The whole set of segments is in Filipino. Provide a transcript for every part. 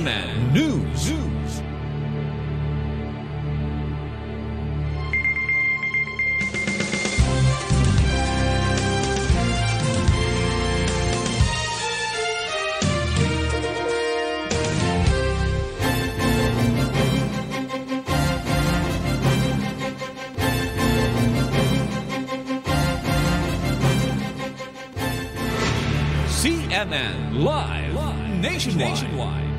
CNN News. CNN Live Nationwide.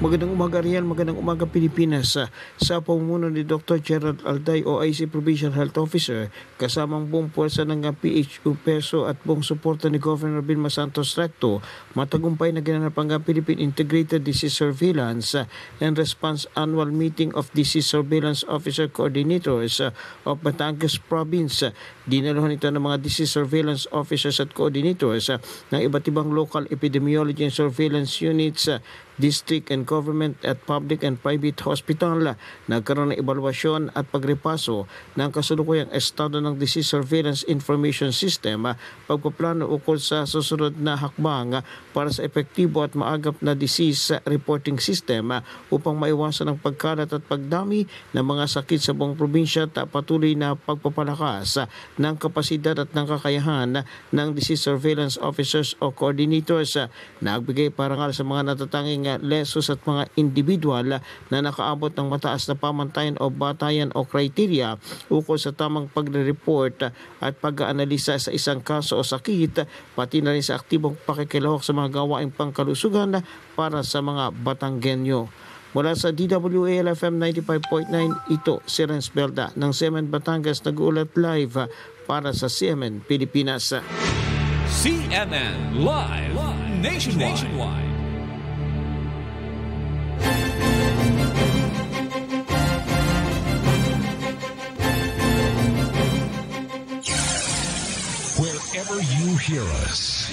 Magandang umaga Rian, magandang umaga Pilipinas. Sa pamumuno ni Dr. Gerald Alday, OIC Provincial Health Officer, kasamang buong puwersa ng PHU PESO at buong suporta ni Governor Vilma Santos Recto, matagumpay na ginanap ang Philippine Integrated Disease Surveillance and Response Annual Meeting of Disease Surveillance Officer Coordinators of Batangas Province. Dinaluhan ito ng mga disease surveillance officers at coordinators ng iba't ibang local epidemiology and surveillance units, district and government at public and private hospital. Nagkaroon ng ebalwasyon at pagrepaso ng kasulukuyang estado ng Disease Surveillance Information System, pagpaplano ukol sa susunod na hakbang para sa epektibo at maagap na disease reporting system upang maiwasan ang pagkalat at pagdami ng mga sakit sa buong probinsya at patuloy na pagpapalakas ng kapasidad at ng kakayahan ng disease surveillance officers o coordinators. Nagbigay parangal sa mga natatanging lesos at mga individual na nakaabot ng mataas na pamantayan o batayan o kriteria ukol sa tamang pagre-report at pag-aanalisa sa isang kaso o sakit, pati na rin sa aktibong pakikilahok sa mga gawaing pangkalusugan para sa mga Batanggenyo. Mula sa DWAL-FM 95.9, ito si Renz Belda ng CMN Batangas, nag-uulat live para sa CMN Pilipinas. CNN Live Nationwide. Wherever you hear us.